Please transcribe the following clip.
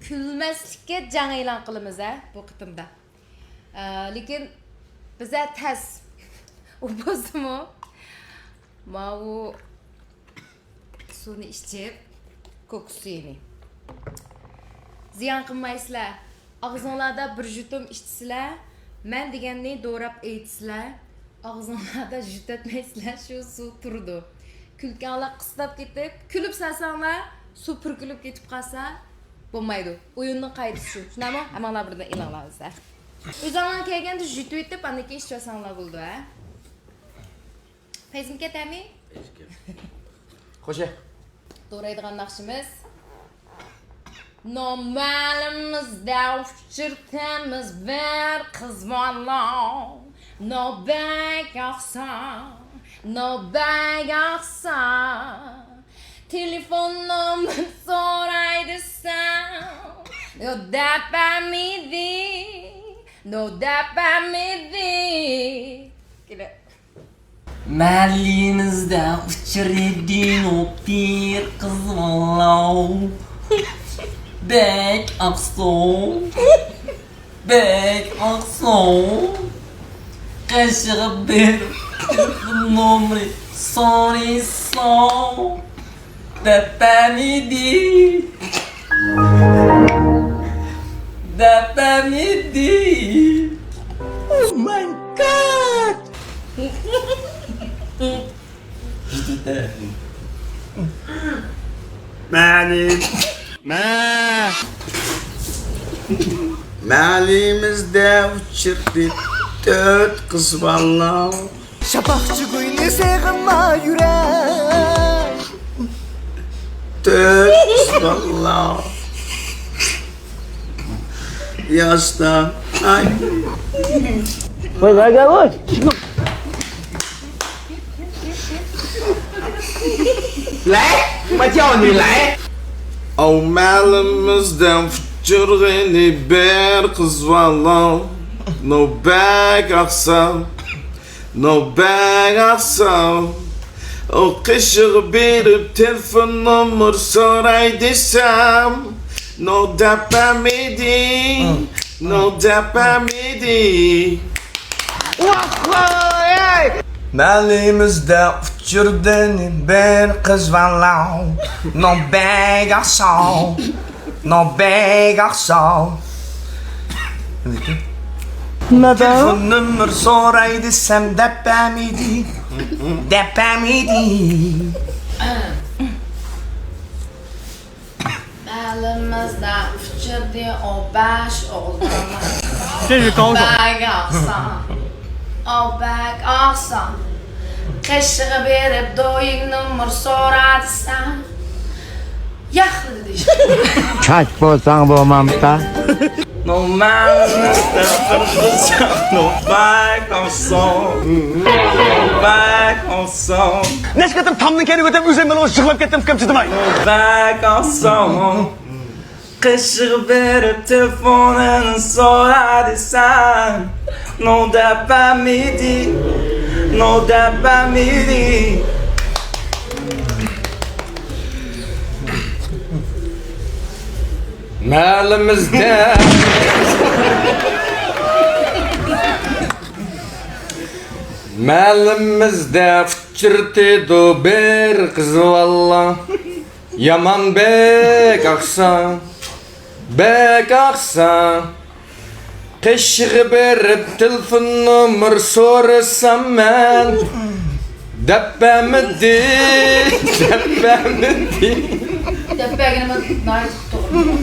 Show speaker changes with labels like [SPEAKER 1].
[SPEAKER 1] Külmeslikka jang e'lon qilamiz bu qitimda. Lekin biza tas u bo'ldimi? Ma u suvni ichib, ko'k suyini. Ziyon qilmaysizlar. Og'zinglarda bir jutum ichsizlar, men deganni do'rab aytsizlar. Og'zinglarda jutatmaysizlar, shu suv turdi. Kulkanlar qistab ketib, kulib salsanglar, suv purkilib ketib qolsa, bo'lmaydi. O'yinning qoidasi shu. Shunami? Hammalar birdan e'lonlaysiz. O'zinglar kelganda jutib etib, ana keyin ichsanglar bo'ldi, ha? Fayzim ketami?
[SPEAKER 2] Xo'sh.
[SPEAKER 1] To'raydigan naqshimiz. Normalimizda uchirtamiz bir qiz bola. Nobek oqsa, nobek oqsa. Telefon nomer so'raydi san. No dapamidi, no dapamidi. Kela.
[SPEAKER 3] Mahallimizda uchirdim bir qiz bola. Bek oqson, bek oqson. Qashig'i bir nomri so'raysan. Dapamidi, dapamidi. Oh my God!
[SPEAKER 2] Mahallimizda uchirdi 4 qiz bola.
[SPEAKER 4] Şapakçı guyni sevgimma yürek
[SPEAKER 2] 4 qiz bola. Yaşta ay. O mahallimizda uchirg'ini bir qiz bola. No bag oqsam, no bag oqsam. O qishig'i berib telefon nomer so'ray desam. No dapamidi, no dapamidi.
[SPEAKER 4] Mahallimizda uchirdi bir qiz bola No bag oqson, no bag oqson. Telefon nomer so'raydi desam dapamidi, dapamidi.
[SPEAKER 1] Mahallimizda uchirdi o bash o'g'lonlar. Bag oqson, o bag oqson. Qashig'i berib do'ying nomer so'radi san. Yaxli dedi.
[SPEAKER 5] Kaç bo'lsang bo'lmamda.
[SPEAKER 3] No mahallimizda no bek oqson, no bek oqson.
[SPEAKER 4] Neç ketdim tamdan keyin o'tib o'zimni yig'lab ketdim kamchitamay.
[SPEAKER 3] Bek oqson. Qashig'i berib telefonini so'radi san. No dapamidi, no dapamidi.
[SPEAKER 2] Mahallimizda mahallimizda uchirdi bir qiz bola. Yaman bek oqson, bek oqson. Qashig'i berib telefon nomer so'rasam men. Dapamidi, dapamidi.
[SPEAKER 1] Dapagini nima to'g'ri.